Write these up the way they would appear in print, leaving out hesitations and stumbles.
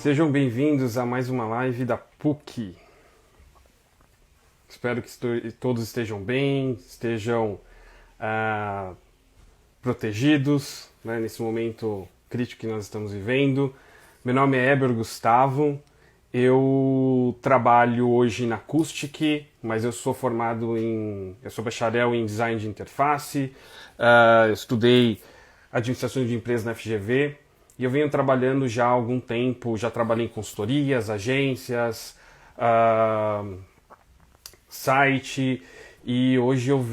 Sejam bem-vindos a mais uma live da PUC. Espero que todos estejam bem, estejam protegidos, né, nesse momento crítico que nós estamos vivendo. Meu nome é Eber Gustavo, eu trabalho hoje na Acoustic, mas eu sou eu sou bacharel em design de interface, eu estudei administração de empresas na FGV e eu venho trabalhando já há algum tempo, já trabalhei em consultorias, agências, site, e hoje eu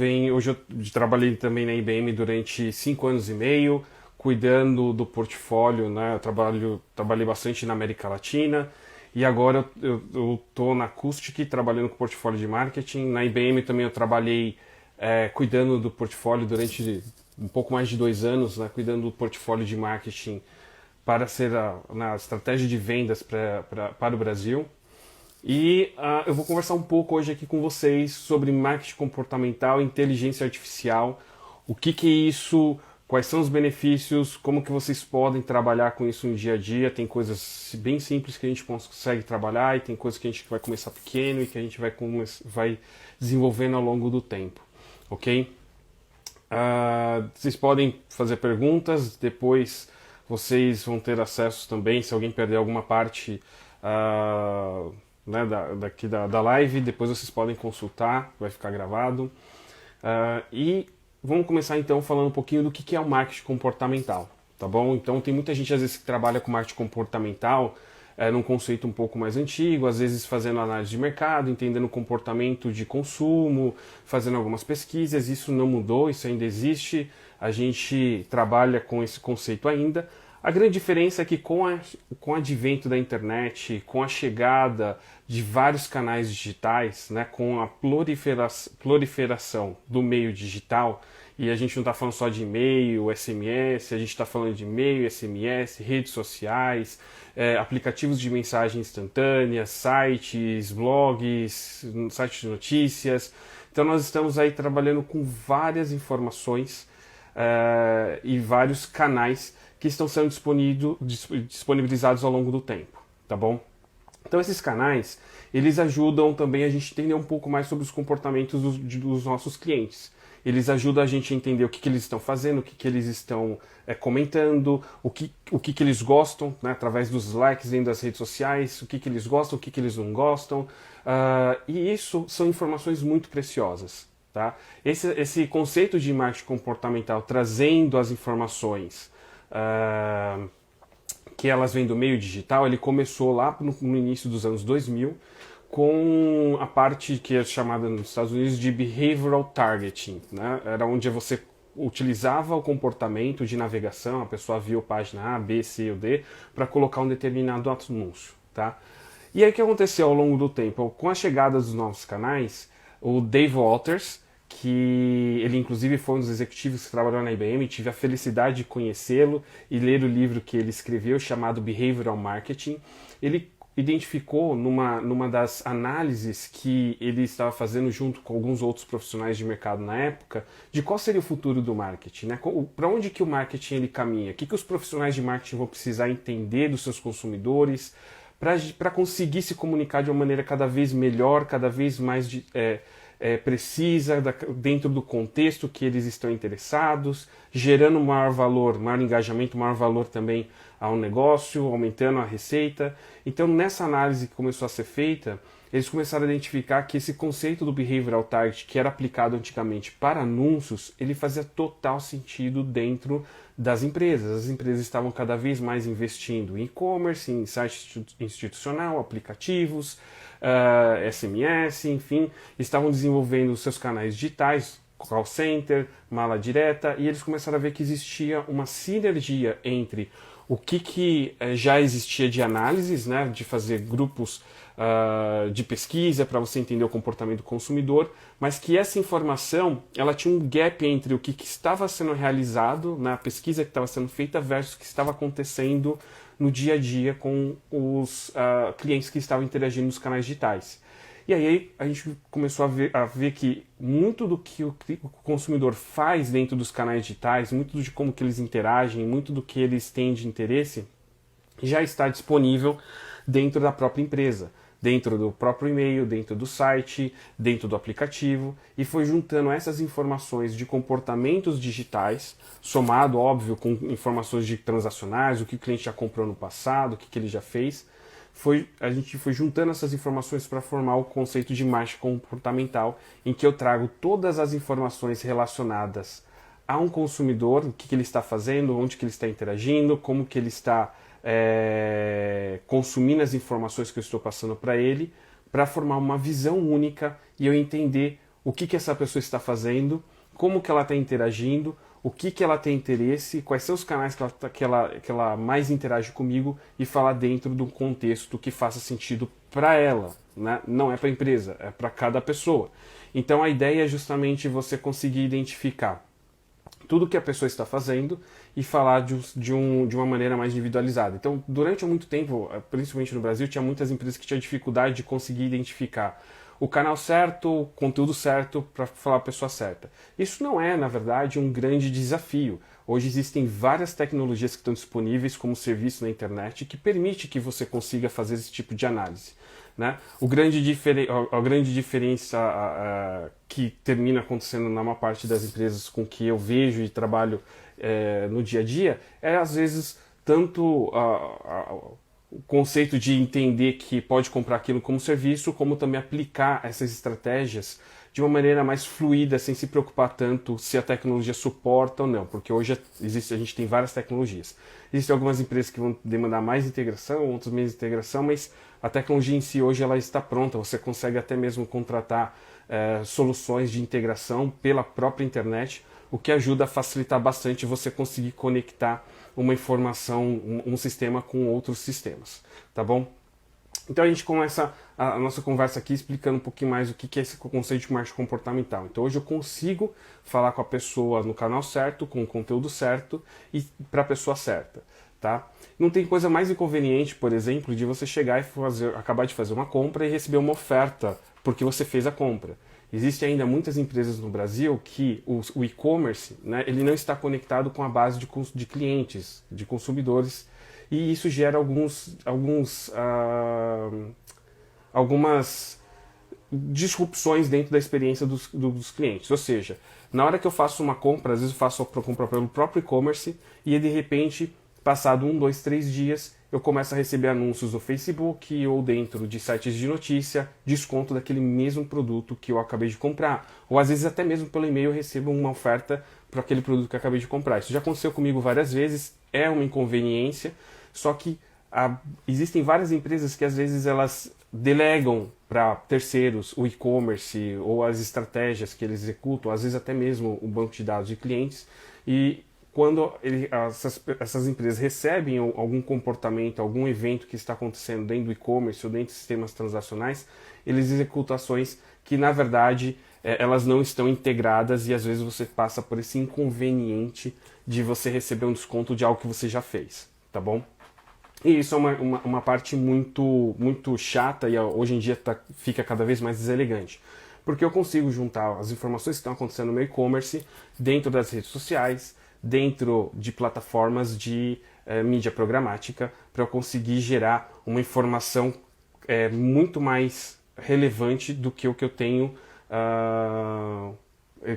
trabalhei também na IBM durante 5 anos e meio, cuidando do portfólio, né? Eu trabalhei bastante na América Latina e agora eu tô na Acoustic trabalhando com portfólio de marketing. Na IBM também eu trabalhei cuidando do portfólio durante um pouco mais de 2 anos, né? Cuidando do portfólio de marketing para ser na estratégia de vendas para o Brasil. E eu vou conversar um pouco hoje aqui com vocês sobre marketing comportamental e inteligência artificial. O que é isso, quais são os benefícios, como que vocês podem trabalhar com isso no dia a dia. Tem coisas bem simples que a gente consegue trabalhar e tem coisas que a gente vai começar pequeno e que a gente vai desenvolvendo ao longo do tempo, ok? Vocês podem fazer perguntas, depois vocês vão ter acesso também, se alguém perder alguma parte né, da live, depois vocês podem consultar, vai ficar gravado. E vamos começar então falando um pouquinho do que é o marketing comportamental, tá bom? Então tem muita gente às vezes que trabalha com marketing comportamental num conceito um pouco mais antigo, às vezes fazendo análise de mercado, entendendo o comportamento de consumo, fazendo algumas pesquisas. Isso não mudou, isso ainda existe, a gente trabalha com esse conceito ainda. A grande diferença é que com o advento da internet, com a chegada de vários canais digitais, né, com a proliferação do meio digital, e a gente não está falando só de e-mail, SMS, a gente está falando de e-mail, SMS, redes sociais, aplicativos de mensagem instantânea, sites, blogs, sites de notícias. Então nós estamos aí trabalhando com várias informações e vários canais que estão sendo disponibilizados ao longo do tempo, tá bom? Então esses canais, eles ajudam também a gente entender um pouco mais sobre os comportamentos dos nossos clientes. Eles ajudam a gente a entender o que eles estão fazendo, o que eles estão comentando, o que eles gostam, né, através dos likes dentro das redes sociais, o que eles gostam, o que eles não gostam. E isso são informações muito preciosas. Tá? Esse conceito de marketing comportamental trazendo as informações que elas vêm do meio digital, ele começou lá no início dos anos 2000 com a parte que é chamada nos Estados Unidos de behavioral targeting, né? Era onde você utilizava o comportamento de navegação, a pessoa viu página A, B, C ou D para colocar um determinado anúncio, tá? E aí o que aconteceu ao longo do tempo? Com a chegada dos novos canais, o Dave Walters, que ele inclusive foi um dos executivos que trabalhou na IBM, tive a felicidade de conhecê-lo e ler o livro que ele escreveu chamado Behavioral Marketing. Ele identificou numa das análises que ele estava fazendo junto com alguns outros profissionais de mercado na época, de qual seria o futuro do marketing, né? Para onde que o marketing ele caminha, o que os profissionais de marketing vão precisar entender dos seus consumidores para conseguir se comunicar de uma maneira cada vez melhor, cada vez mais precisa, dentro do contexto que eles estão interessados, gerando maior valor, maior engajamento, maior valor também ao negócio, aumentando a receita. Então, nessa análise que começou a ser feita, eles começaram a identificar que esse conceito do behavioral target, que era aplicado antigamente para anúncios, ele fazia total sentido dentro das empresas. As empresas estavam cada vez mais investindo em e-commerce, em site institucional, aplicativos, SMS, enfim, estavam desenvolvendo os seus canais digitais, call center, mala direta, e eles começaram a ver que existia uma sinergia entre o que já existia de análises, né, de fazer grupos de pesquisa para você entender o comportamento do consumidor, mas que essa informação ela tinha um gap entre o que estava sendo realizado na pesquisa que estava sendo feita versus o que estava acontecendo no dia a dia com os clientes que estavam interagindo nos canais digitais. E aí a gente começou a ver que muito do que o consumidor faz dentro dos canais digitais, muito de como que eles interagem, muito do que eles têm de interesse, já está disponível dentro da própria empresa, dentro do próprio e-mail, dentro do site, dentro do aplicativo, e foi juntando essas informações de comportamentos digitais, somado, óbvio, com informações de transacionais, o que o cliente já comprou no passado, o que ele já fez. A gente foi juntando essas informações para formar o conceito de marketing comportamental, em que eu trago todas as informações relacionadas a um consumidor, o que ele está fazendo, onde que ele está interagindo, como que ele está consumindo as informações que eu estou passando para ele, para formar uma visão única e eu entender o que essa pessoa está fazendo, como que ela está interagindo, o que ela tem interesse, quais são os canais que ela mais interage comigo e falar dentro de um contexto que faça sentido para ela, né? Não é para a empresa, é para cada pessoa. Então a ideia é justamente você conseguir identificar tudo que a pessoa está fazendo e falar de uma maneira mais individualizada. Então, durante muito tempo, principalmente no Brasil, tinha muitas empresas que tinham dificuldade de conseguir identificar o canal certo, o conteúdo certo para falar a pessoa certa. Isso não é, na verdade, um grande desafio. Hoje existem várias tecnologias que estão disponíveis como serviço na internet que permite que você consiga fazer esse tipo de análise. Né? A grande diferença que termina acontecendo na maior parte das empresas com que eu vejo e trabalho no dia a dia é, às vezes, tanto o conceito de entender que pode comprar aquilo como serviço, como também aplicar essas estratégias de uma maneira mais fluida, sem se preocupar tanto se a tecnologia suporta ou não, porque hoje a gente tem várias tecnologias. Existem algumas empresas que vão demandar mais integração, outras menos integração, mas a tecnologia em si hoje ela está pronta, você consegue até mesmo contratar soluções de integração pela própria internet, o que ajuda a facilitar bastante você conseguir conectar uma informação, um sistema com outros sistemas, tá bom? Então a gente começa a nossa conversa aqui explicando um pouquinho mais o que é esse conceito de marketing comportamental. Então hoje eu consigo falar com a pessoa no canal certo, com o conteúdo certo e para a pessoa certa. Tá? Não tem coisa mais inconveniente, por exemplo, de você chegar e acabar de fazer uma compra e receber uma oferta porque você fez a compra. Existem ainda muitas empresas no Brasil que o e-commerce, né, ele não está conectado com a base de clientes, de consumidores, e isso gera algumas disrupções dentro da experiência dos clientes. Ou seja, na hora que eu faço uma compra, às vezes eu faço a compra pelo próprio e-commerce e de repente, passado 1, 2, 3 dias, eu começo a receber anúncios no Facebook ou dentro de sites de notícia, desconto daquele mesmo produto que eu acabei de comprar. Ou às vezes até mesmo pelo e-mail eu recebo uma oferta para aquele produto que eu acabei de comprar. Isso já aconteceu comigo várias vezes, é uma inconveniência, só que existem várias empresas que às vezes elas delegam para terceiros o e-commerce ou as estratégias que eles executam, às vezes até mesmo o banco de dados de clientes, e quando essas empresas recebem algum comportamento, algum evento que está acontecendo dentro do e-commerce ou dentro de sistemas transacionais, eles executam ações que, na verdade, elas não estão integradas e às vezes você passa por esse inconveniente de você receber um desconto de algo que você já fez, tá bom? E isso é uma parte muito, muito chata e hoje em dia fica cada vez mais deselegante. Porque eu consigo juntar as informações que estão acontecendo no meu e-commerce dentro das redes sociais, dentro de plataformas de mídia programática, para eu conseguir gerar uma informação muito mais relevante do que o que eu tenho,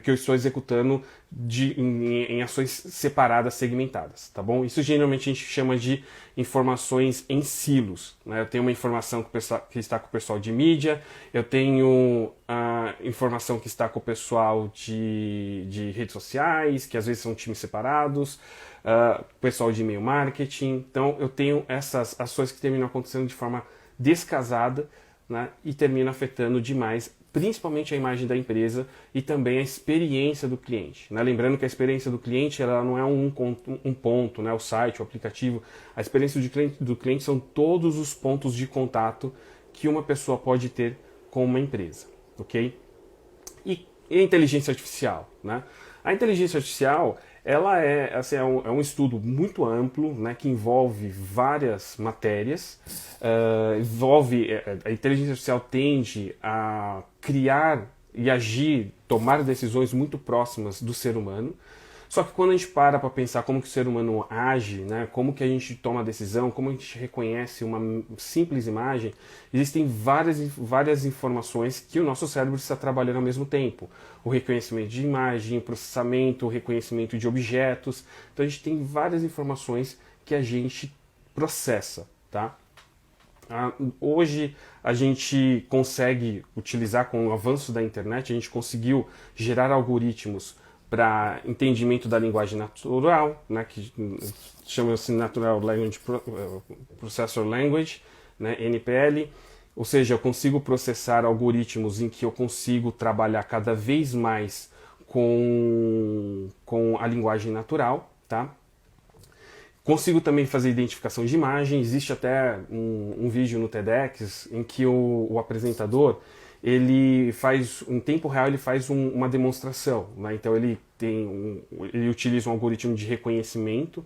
que eu estou executando em ações separadas, segmentadas, tá bom? Isso geralmente a gente chama de informações em silos, né? Eu tenho uma informação que está com o pessoal de mídia, eu tenho a informação que está com o pessoal de redes sociais, que às vezes são times separados, pessoal de e-mail marketing. Então eu tenho essas ações que terminam acontecendo de forma descasada, né? E termina afetando demais principalmente a imagem da empresa e também a experiência do cliente, né? Lembrando que a experiência do cliente ela não é um ponto, né? O site, o aplicativo. A experiência do cliente são todos os pontos de contato que uma pessoa pode ter com uma empresa, ok? E a inteligência artificial, né? A inteligência artificial ela é um estudo muito amplo, né, que envolve várias matérias, a inteligência artificial tende a criar e agir, tomar decisões muito próximas do ser humano, Só que quando a gente para pensar como que o ser humano age, né, como que a gente toma a decisão, como a gente reconhece uma simples imagem, existem várias informações que o nosso cérebro está trabalhando ao mesmo tempo. O reconhecimento de imagem, o processamento, o reconhecimento de objetos. Então a gente tem várias informações que a gente processa, tá? Hoje a gente consegue utilizar, com o avanço da internet, a gente conseguiu gerar algoritmos para entendimento da linguagem natural, né, que chama-se Natural Language Processor Language, né, NPL, ou seja, eu consigo processar algoritmos em que eu consigo trabalhar cada vez mais com a linguagem natural, tá? Consigo também fazer identificação de imagem. Existe até um vídeo no TEDx em que o apresentador, ele faz, em tempo real, ele faz uma demonstração, né? Então ele utiliza um algoritmo de reconhecimento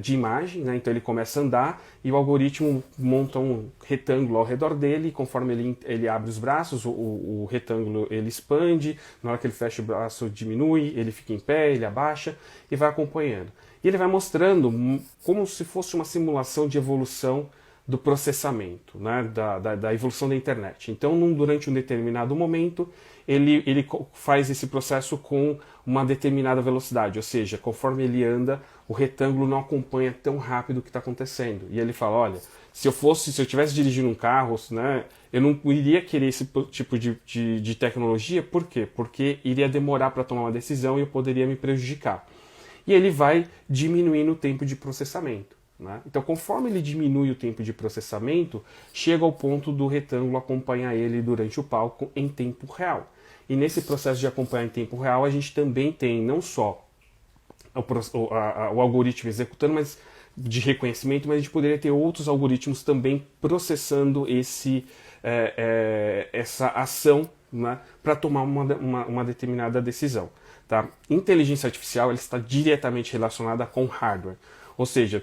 de imagem, né? Então ele começa a andar e o algoritmo monta um retângulo ao redor dele, e conforme ele abre os braços, o retângulo ele expande, na hora que ele fecha o braço diminui, ele fica em pé, ele abaixa e vai acompanhando. E ele vai mostrando como se fosse uma simulação de evolução do processamento, né, da evolução da internet. Então, durante um determinado momento, ele faz esse processo com uma determinada velocidade, ou seja, conforme ele anda, o retângulo não acompanha tão rápido o que está acontecendo. E ele fala, olha, se eu estivesse dirigindo um carro, né, eu não iria querer esse tipo de tecnologia. Por quê? Porque iria demorar para tomar uma decisão e eu poderia me prejudicar. E ele vai diminuindo o tempo de processamento, né? Então, conforme ele diminui o tempo de processamento, chega ao ponto do retângulo acompanhar ele durante o palco em tempo real. E nesse processo de acompanhar em tempo real, a gente também tem não só o algoritmo executando, mas de reconhecimento, mas a gente poderia ter outros algoritmos também processando essa ação, né, para tomar uma determinada decisão. Tá? Inteligência artificial ela está diretamente relacionada com hardware. Ou seja,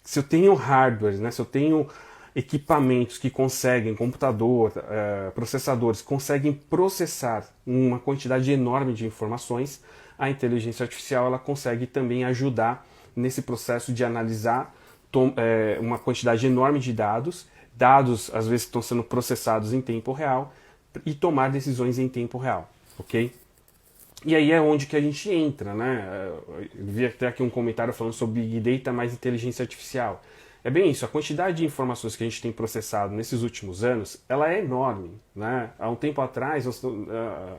se eu tenho hardware, né, se eu tenho equipamentos que conseguem, computador, processadores, conseguem processar uma quantidade enorme de informações, a inteligência artificial ela consegue também ajudar nesse processo de analisar uma quantidade enorme de dados às vezes estão sendo processados em tempo real, e tomar decisões em tempo real, ok? E aí é onde que a gente entra, né? Eu vi até aqui um comentário falando sobre Big Data mais inteligência artificial. É bem isso, a quantidade de informações que a gente tem processado nesses últimos anos, ela é enorme, né? Há um tempo atrás,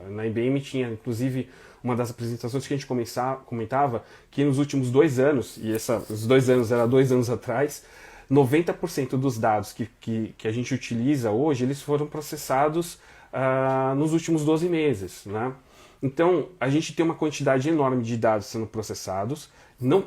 na IBM tinha, inclusive, uma das apresentações que a gente comentava que nos últimos 2 anos, e os 2 anos era 2 anos atrás, 90% dos dados que a gente utiliza hoje, eles foram processados nos últimos 12 meses, né? Então, a gente tem uma quantidade enorme de dados sendo processados, não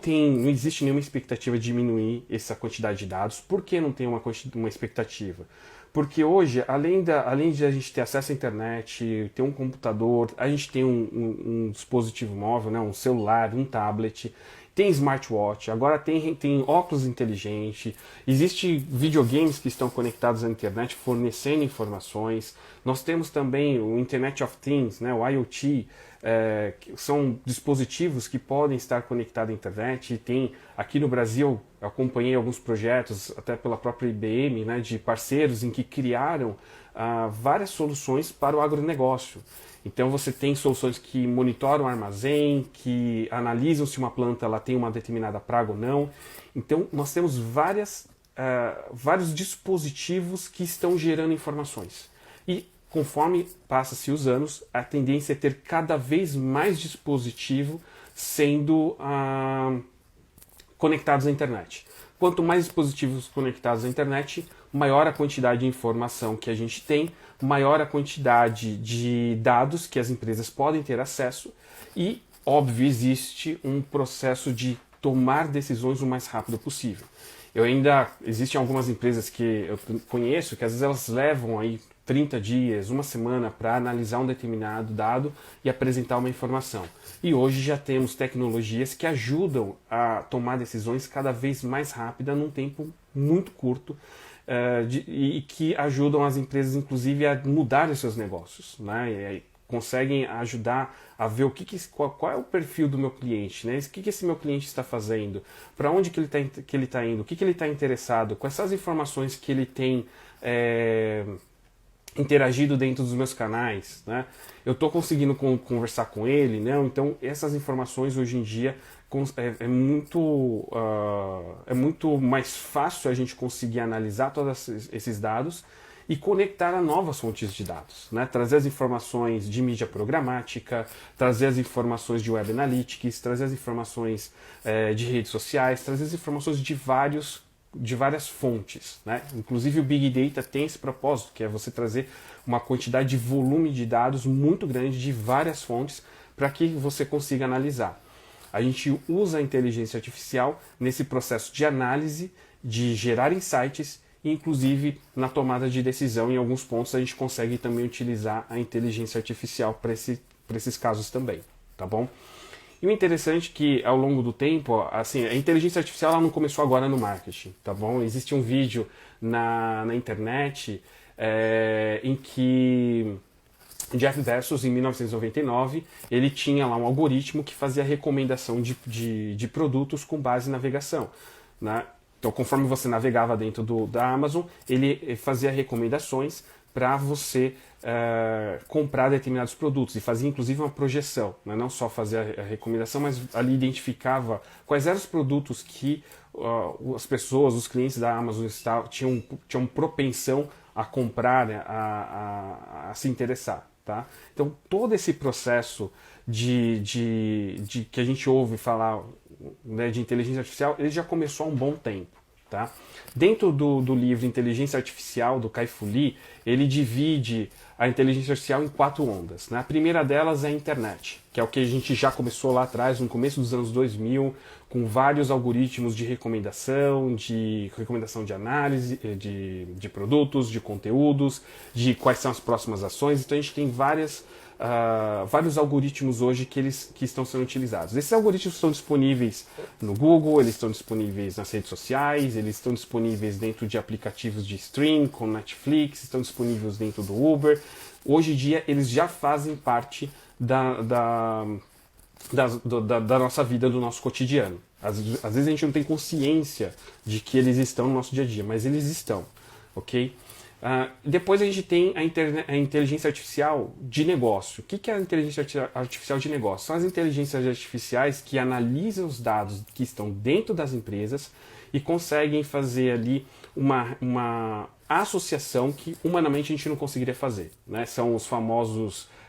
existe nenhuma expectativa de diminuir essa quantidade de dados. Por que não tem uma expectativa? Porque hoje, além de a gente ter acesso à internet, ter um computador, a gente tem um dispositivo móvel, né, um celular, um tablet, tem smartwatch, agora tem óculos inteligentes, existem videogames que estão conectados à internet fornecendo informações. Nós temos também o Internet of Things, né, o IoT, que são dispositivos que podem estar conectados à internet. Tem aqui no Brasil, eu acompanhei alguns projetos, até pela própria IBM, né, de parceiros em que criaram várias soluções para o agronegócio. Então você tem soluções que monitoram o armazém, que analisam se uma planta ela tem uma determinada praga ou não. Então nós temos vários dispositivos que estão gerando informações. E conforme passa-se os anos, a tendência é ter cada vez mais dispositivos sendo conectados à internet. Quanto mais dispositivos conectados à internet, maior a quantidade de informação que a gente tem, maior a quantidade de dados que as empresas podem ter acesso e, óbvio, existe um processo de tomar decisões o mais rápido possível. Existem algumas empresas que eu conheço que às vezes elas levam aí 30 dias, uma semana para analisar um determinado dado e apresentar uma informação. E hoje já temos tecnologias que ajudam a tomar decisões cada vez mais rápidas num tempo muito curto, e que ajudam as empresas, inclusive, a mudarem seus negócios, né? conseguem ajudar a ver qual é o perfil do meu cliente, né? O que esse meu cliente está fazendo, para onde que ele tá indo, o que ele está interessado, quais são as informações que ele tem interagido dentro dos meus canais, né? Eu estou conseguindo conversar com ele, né? Então essas informações hoje em dia é muito mais fácil a gente conseguir analisar todos esses dados e conectar a novas fontes de dados, né? Trazer as informações de mídia programática, trazer as informações de Web Analytics, trazer as informações de redes sociais, trazer as informações de várias fontes, né? Inclusive o Big Data tem esse propósito, que é você trazer uma quantidade de volume de dados muito grande de várias fontes para que você consiga analisar. A gente usa a inteligência artificial nesse processo de análise, de gerar insights e inclusive na tomada de decisão. Em alguns pontos a gente consegue também utilizar a inteligência artificial para esses casos também, tá bom? E o interessante é que ao longo do tempo, assim, a inteligência artificial ela não começou agora no marketing, tá bom? Existe um vídeo na internet em que Jeff Bezos, em 1999, ele tinha lá um algoritmo que fazia recomendação de produtos com base em navegação, né? Então, conforme você navegava dentro da Amazon, ele fazia recomendações para você comprar determinados produtos e fazia inclusive uma projeção, né? Não só fazia a recomendação, mas ali identificava quais eram os produtos que as pessoas, os clientes da Amazon tinham propensão a comprar, né? a se interessar. Tá? Então todo esse processo de que a gente ouve falar, né, de inteligência artificial, ele já começou há um bom tempo. Tá? Dentro do livro Inteligência Artificial, do Kai-Fu Lee, ele divide a inteligência artificial em 4 ondas. Né? A primeira delas é a internet, que é o que a gente já começou lá atrás, no começo dos anos 2000, com vários algoritmos de recomendação de análise de produtos, de conteúdos, de quais são as próximas ações. Então a gente tem vários algoritmos hoje que estão sendo utilizados. Esses algoritmos estão disponíveis no Google, eles estão disponíveis nas redes sociais, eles estão disponíveis dentro de aplicativos de stream, como Netflix, estão disponíveis dentro do Uber. Hoje em dia eles já fazem parte da nossa vida, do nosso cotidiano. Às vezes a gente não tem consciência de que eles estão no nosso dia a dia, mas eles estão, ok? Depois a gente tem a inteligência artificial de negócio. O que é a inteligência artificial de negócio? São as inteligências artificiais que analisam os dados que estão dentro das empresas e conseguem fazer ali uma associação que humanamente a gente não conseguiria fazer, né? São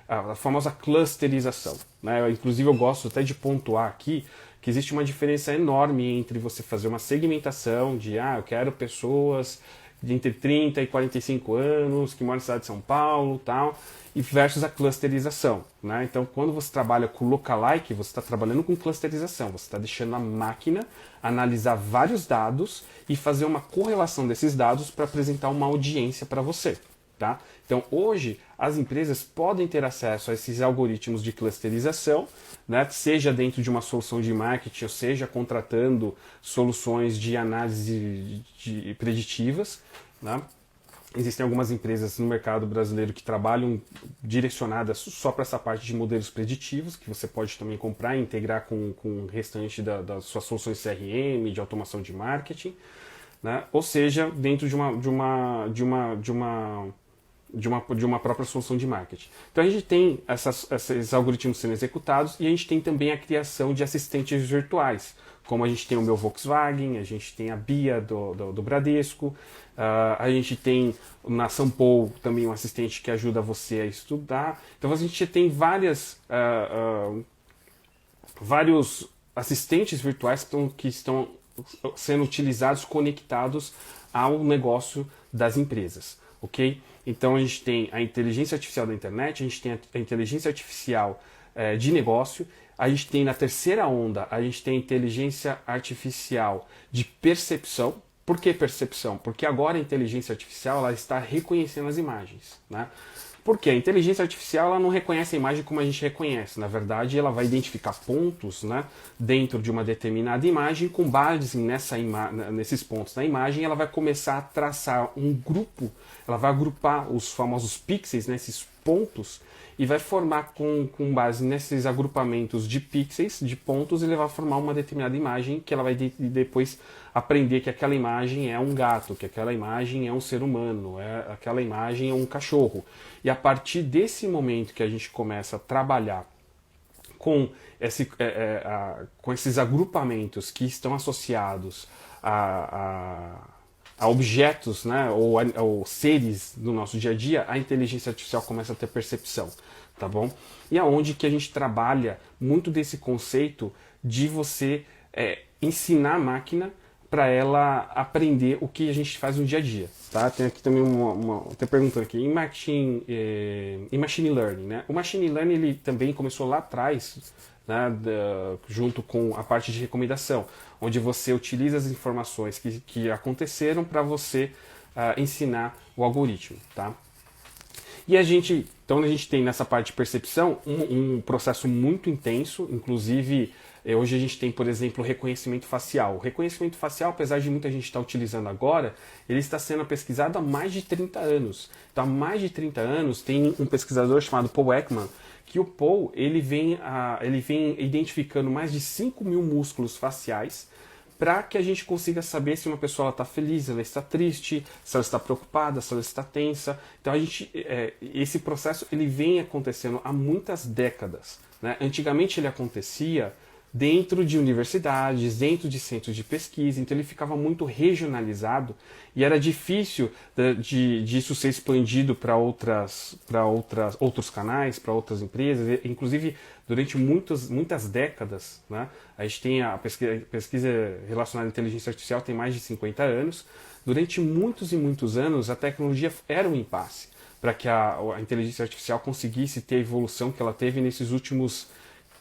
a famosa clusterização, né? Inclusive eu gosto até de pontuar aqui que existe uma diferença enorme entre você fazer uma segmentação de eu quero pessoas de entre 30 e 45 anos, que moram na cidade de São Paulo, tal, e versus a clusterização, né? Então, quando você trabalha com lookalike, você está trabalhando com clusterização, você está deixando a máquina analisar vários dados e fazer uma correlação desses dados para apresentar uma audiência para você, tá? Então, hoje, as empresas podem ter acesso a esses algoritmos de clusterização, né? Seja dentro de uma solução de marketing, ou seja, contratando soluções de análise preditivas, né? Existem algumas empresas no mercado brasileiro que trabalham direcionadas só para essa parte de modelos preditivos, que você pode também comprar e integrar com o restante das suas soluções CRM, de automação de marketing, né? Ou seja, dentro de uma própria solução de marketing. Então a gente tem esses algoritmos sendo executados e a gente tem também a criação de assistentes virtuais, como a gente tem o meu Volkswagen, a gente tem a Bia do Bradesco, a gente tem na Sampo também um assistente que ajuda você a estudar. Então a gente tem vários assistentes virtuais que estão sendo utilizados, conectados ao negócio das empresas, ok? Então a gente tem a inteligência artificial da internet, a gente tem a inteligência artificial de negócio, a gente tem na terceira onda, a gente tem a inteligência artificial de percepção. Por que percepção? Porque agora a inteligência artificial ela está reconhecendo as imagens, né? Porque a inteligência artificial ela não reconhece a imagem como a gente reconhece. Na verdade, ela vai identificar pontos, né, dentro de uma determinada imagem, com base nesses pontos da imagem, ela vai começar a traçar um grupo, ela vai agrupar os famosos pixels, né, esses pontos e vai formar com base nesses agrupamentos de pixels, de pontos, ele vai formar uma determinada imagem que ela vai depois aprender que aquela imagem é um gato, que aquela imagem é um ser humano, aquela imagem é um cachorro. E a partir desse momento que a gente começa a trabalhar com esses agrupamentos que estão associados a objetos, né, ou seres do nosso dia a dia, a inteligência artificial começa a ter percepção, tá bom? E aonde que a gente trabalha muito desse conceito de você ensinar a máquina para ela aprender o que a gente faz no dia a dia, tá? Tem aqui também tem perguntando aqui em machine learning, né? O machine learning ele também começou lá atrás, né, junto com a parte de recomendação, onde você utiliza as informações que aconteceram para você ensinar o algoritmo, tá? E então a gente tem nessa parte de percepção um processo muito intenso, inclusive hoje a gente tem, por exemplo, o reconhecimento facial. O reconhecimento facial, apesar de muita gente estar utilizando agora, ele está sendo pesquisado há mais de 30 anos. Então há mais de 30 anos tem um pesquisador chamado Paul Ekman, que o Paul ele vem identificando mais de 5.000 músculos faciais para que a gente consiga saber se uma pessoa está feliz, ela está triste, se ela está preocupada, se ela está tensa. Então esse processo ele vem acontecendo há muitas décadas, né? Antigamente ele acontecia dentro de universidades, dentro de centros de pesquisa, então ele ficava muito regionalizado e era difícil disso ser expandido para outros canais, para outras empresas. Inclusive, durante muitas décadas, né, a gente tem a pesquisa relacionada à inteligência artificial tem mais de 50 anos. Durante muitos e muitos anos, a tecnologia era um impasse para que a inteligência artificial conseguisse ter a evolução que ela teve nesses últimos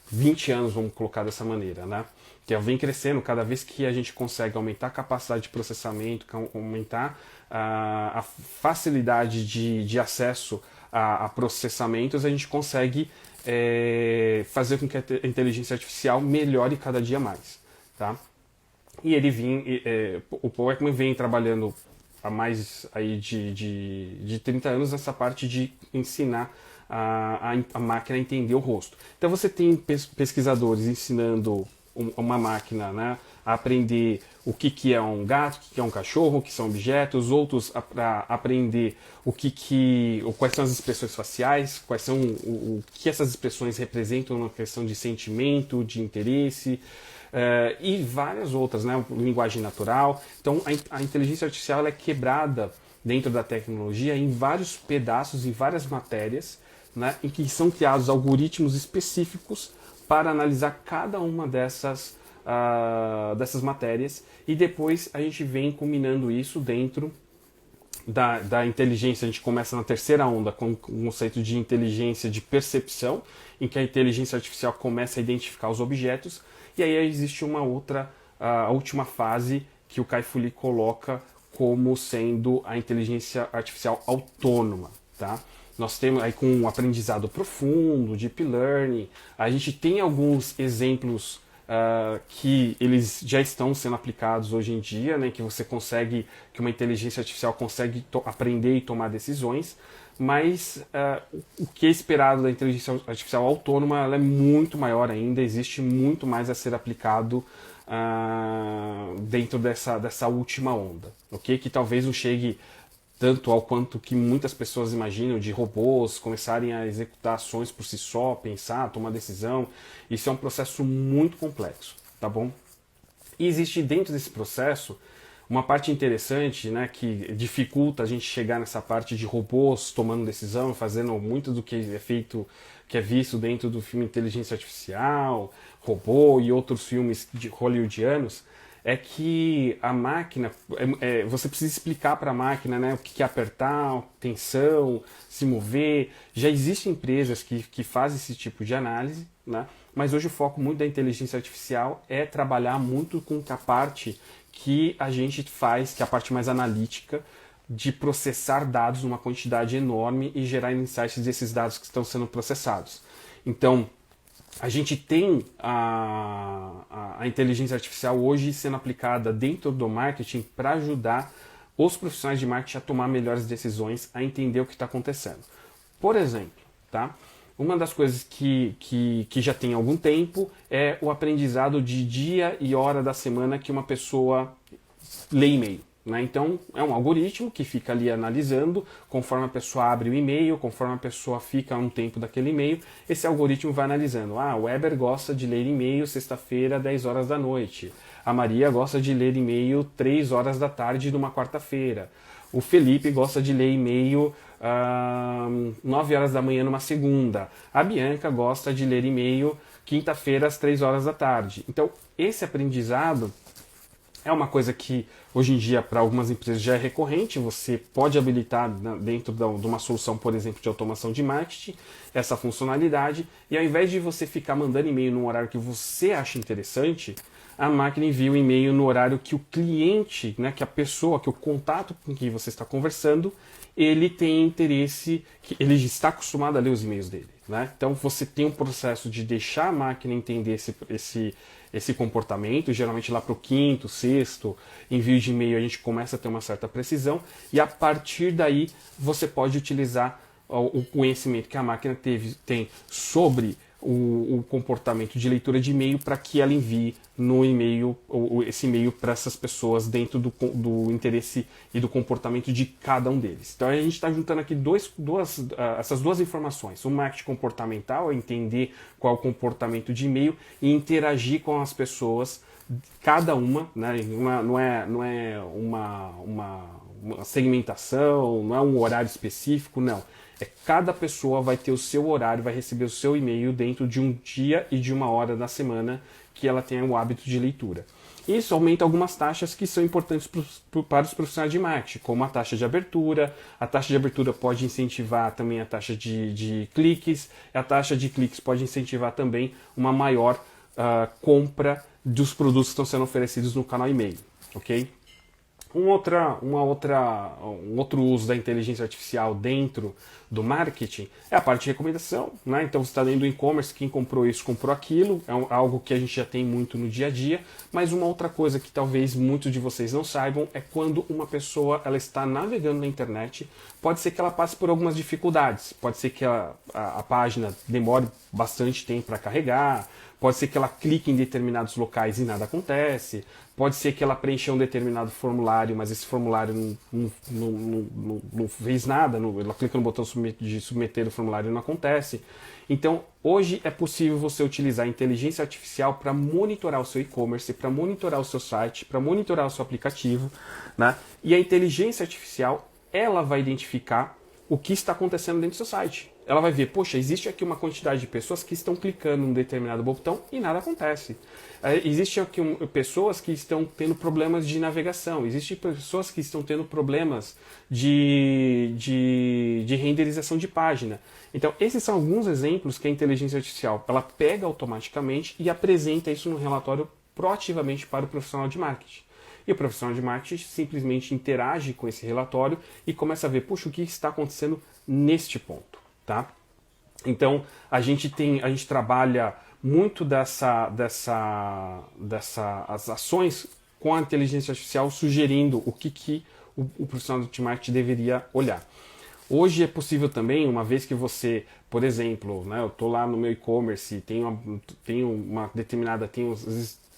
20 anos, vamos colocar dessa maneira, né? Que ela vem crescendo cada vez que a gente consegue aumentar a capacidade de processamento, aumentar a facilidade de acesso a processamentos, a gente consegue fazer com que a inteligência artificial melhore cada dia mais, tá? E o Paul Ekman vem trabalhando há mais aí de 30 anos nessa parte de ensinar a máquina a entender o rosto. Então você tem pesquisadores ensinando uma máquina, né, a aprender o que é um gato, o que é um cachorro, o que são objetos, outros para aprender quais são as expressões faciais, quais são o que essas expressões representam na questão de sentimento, de interesse, e várias outras, né, linguagem natural. Então a inteligência artificial ela é quebrada dentro da tecnologia em vários pedaços, em várias matérias, né, em que são criados algoritmos específicos para analisar cada uma dessas matérias, e depois a gente vem combinando isso dentro da inteligência. A gente começa na terceira onda com o conceito de inteligência de percepção, em que a inteligência artificial começa a identificar os objetos, e aí existe a última fase que o Kai-Fu Lee coloca como sendo a inteligência artificial autônoma, tá? Nós temos aí com um aprendizado profundo, deep learning, a gente tem alguns exemplos que eles já estão sendo aplicados hoje em dia, né, que uma inteligência artificial consegue aprender e tomar decisões, mas o que é esperado da inteligência artificial autônoma ela é muito maior ainda, existe muito mais a ser aplicado dentro dessa última onda, ok? Que talvez não chegue tanto ao quanto que muitas pessoas imaginam de robôs começarem a executar ações por si só, pensar, tomar decisão. Isso é um processo muito complexo, tá bom? E existe dentro desse processo uma parte interessante, né, que dificulta a gente chegar nessa parte de robôs tomando decisão, fazendo muito do que é feito, que é visto dentro do filme Inteligência Artificial, Robô e outros filmes hollywoodianos, é que a máquina, você precisa explicar para a máquina, né, o que é apertar, tensão, se mover. Já existem empresas que fazem esse tipo de análise, né, mas hoje o foco muito da inteligência artificial é trabalhar muito com a parte que a gente faz, que é a parte mais analítica, de processar dados numa quantidade enorme e gerar insights desses dados que estão sendo processados. Então, a gente tem a inteligência artificial hoje sendo aplicada dentro do marketing para ajudar os profissionais de marketing a tomar melhores decisões, a entender o que está acontecendo. Por exemplo, tá? Uma das coisas que já tem algum tempo é o aprendizado de dia e hora da semana que uma pessoa lê e-mail. Né? Então, é um algoritmo que fica ali analisando, conforme a pessoa abre o e-mail, conforme a pessoa fica um tempo daquele e-mail, esse algoritmo vai analisando. O Weber gosta de ler e-mail sexta-feira, 10 horas da noite. A Maria gosta de ler e-mail 3 horas da tarde numa quarta-feira. O Felipe gosta de ler e-mail 9 horas da manhã numa segunda. A Bianca gosta de ler e-mail quinta-feira às 3 horas da tarde. Então, esse aprendizado é uma coisa que hoje em dia para algumas empresas já é recorrente, você pode habilitar dentro de uma solução, por exemplo, de automação de marketing, essa funcionalidade, e ao invés de você ficar mandando e-mail num horário que você acha interessante, a máquina envia o e-mail no horário que o cliente, né, que a pessoa, que o contato com quem você está conversando, ele tem interesse, que ele está acostumado a ler os e-mails dele. Né? Então você tem um processo de deixar a máquina entender esse comportamento, geralmente lá para o quinto, sexto envio de e-mail a gente começa a ter uma certa precisão, e a partir daí você pode utilizar o conhecimento que a máquina tem sobre o comportamento de leitura de e-mail para que ela envie no e-mail esse e-mail para essas pessoas dentro do interesse e do comportamento de cada um deles. Então a gente está juntando aqui essas duas informações. O marketing comportamental é entender qual é o comportamento de e-mail e interagir com as pessoas, cada uma, né? Não é uma segmentação, não é um horário específico, não. Cada pessoa vai ter o seu horário, vai receber o seu e-mail dentro de um dia e de uma hora da semana que ela tenha o hábito de leitura. Isso aumenta algumas taxas que são importantes para os profissionais de marketing, como a taxa de abertura. A taxa de abertura pode incentivar também a taxa de cliques. A taxa de cliques pode incentivar também uma maior compra dos produtos que estão sendo oferecidos no canal e-mail. Ok? Um outro uso da inteligência artificial dentro do marketing é a parte de recomendação. Né? Então você está dentro do e-commerce, quem comprou isso, comprou aquilo, é algo que a gente já tem muito no dia a dia, mas uma outra coisa que talvez muitos de vocês não saibam é quando uma pessoa ela está navegando na internet, pode ser que ela passe por algumas dificuldades, pode ser que a página demore bastante tempo para carregar, pode ser que ela clique em determinados locais e nada acontece, pode ser que ela preencha um determinado formulário, mas esse formulário não fez nada, ela clica no botão de submeter o formulário e não acontece. Então, hoje é possível você utilizar a inteligência artificial para monitorar o seu e-commerce, para monitorar o seu site, para monitorar o seu aplicativo, né? E a inteligência artificial, ela vai identificar o que está acontecendo dentro do seu site. Ela vai ver, poxa, existe aqui uma quantidade de pessoas que estão clicando em um determinado botão e nada acontece. Existe aqui pessoas que estão tendo problemas de navegação, existem pessoas que estão tendo problemas de renderização de página. Então, esses são alguns exemplos que a inteligência artificial ela pega automaticamente e apresenta isso no relatório proativamente para o profissional de marketing. E o profissional de marketing simplesmente interage com esse relatório e começa a ver, puxa, o que está acontecendo neste ponto, tá? Então, a gente trabalha muito as ações com a inteligência artificial sugerindo o que o profissional de marketing deveria olhar. Hoje é possível também, uma vez que você, por exemplo, né, eu estou lá no meu e-commerce, tenho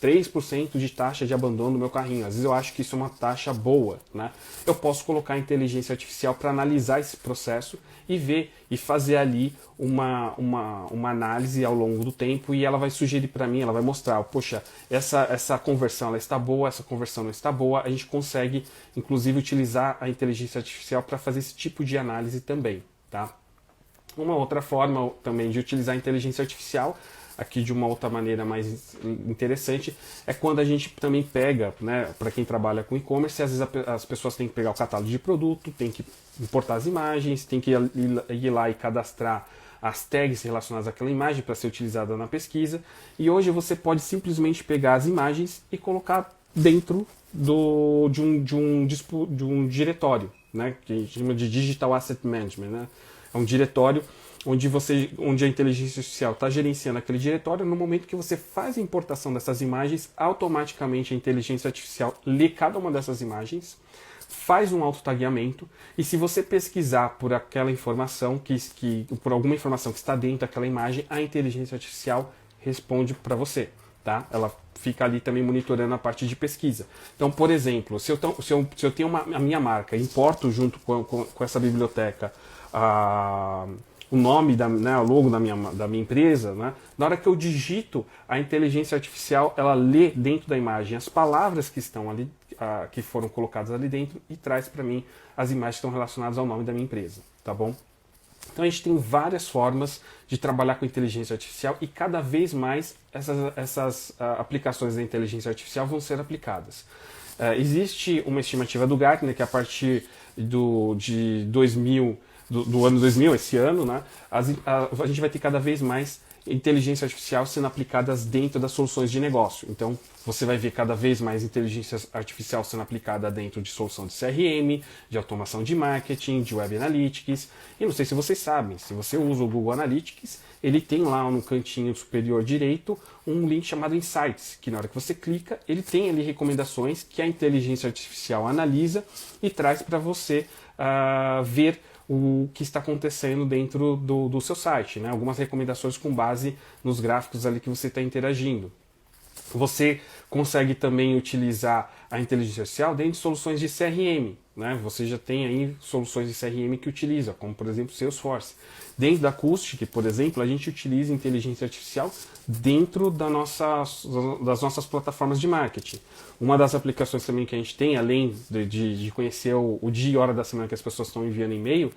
3% de taxa de abandono no meu carrinho. Às vezes eu acho que isso é uma taxa boa, né? Eu posso colocar a inteligência artificial para analisar esse processo e ver e fazer ali uma análise ao longo do tempo, e ela vai sugerir para mim, ela vai mostrar, poxa, essa conversão ela está boa, essa conversão não está boa. A gente consegue, inclusive, utilizar a inteligência artificial para fazer esse tipo de análise também, tá? Uma outra forma também de utilizar a inteligência artificial, aqui de uma outra maneira mais interessante, é quando a gente também pega, né, para quem trabalha com e-commerce, às vezes as pessoas têm que pegar o catálogo de produto, tem que importar as imagens, tem que ir lá e cadastrar as tags relacionadas àquela imagem para ser utilizada na pesquisa, e hoje você pode simplesmente pegar as imagens e colocar dentro de um diretório, né, que a gente chama de Digital Asset Management, né? É um diretório onde a inteligência artificial está gerenciando aquele diretório. No momento que você faz a importação dessas imagens, automaticamente a inteligência artificial lê cada uma dessas imagens, faz um auto-tagueamento, e se você pesquisar por aquela informação, por alguma informação que está dentro daquela imagem, a inteligência artificial responde para você, tá? Ela fica ali também monitorando a parte de pesquisa. Então, por exemplo, se eu tenho a minha marca, importo junto com essa biblioteca o nome, o logo da minha empresa, né? Na hora que eu digito, a inteligência artificial, ela lê dentro da imagem as palavras que estão ali, que foram colocadas ali dentro, e traz para mim as imagens que estão relacionadas ao nome da minha empresa, tá bom? Então a gente tem várias formas de trabalhar com inteligência artificial, e cada vez mais essas aplicações da inteligência artificial vão ser aplicadas. Existe uma estimativa do Gartner que a partir do ano 2000, esse ano, né, a gente vai ter cada vez mais inteligência artificial sendo aplicadas dentro das soluções de negócio. Então, você vai ver cada vez mais inteligência artificial sendo aplicada dentro de solução de CRM, de automação de marketing, de Web Analytics. E não sei se vocês sabem, se você usa o Google Analytics, ele tem lá no cantinho superior direito um link chamado Insights, que na hora que você clica, ele tem ali recomendações que a inteligência artificial analisa e traz para você ver o que está acontecendo dentro do seu site, né? Algumas recomendações com base nos gráficos ali que você está interagindo. Você consegue também utilizar a inteligência artificial dentro de soluções de CRM, né? Você já tem aí soluções de CRM que utiliza, como por exemplo Salesforce. Dentro da Acoustic, por exemplo, a gente utiliza inteligência artificial dentro das nossas plataformas de marketing. Uma das aplicações também que a gente tem, além de conhecer o dia e hora da semana que as pessoas estão enviando e-mail,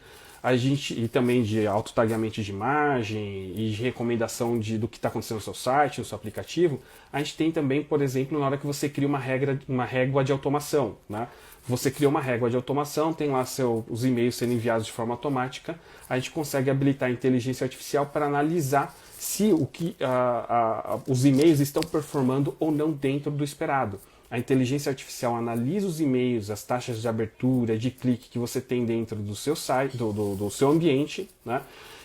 e também de auto-tagueamento de imagem e de recomendação do que está acontecendo no seu site, no seu aplicativo, a gente tem também, por exemplo, na hora que você cria uma régua de automação, né? Você cria uma régua de automação, tem lá os e-mails sendo enviados de forma automática, a gente consegue habilitar a inteligência artificial para analisar se os e-mails estão performando ou não dentro do esperado. A inteligência artificial analisa os e-mails, as taxas de abertura, de clique que você tem dentro do seu site, do seu ambiente, né?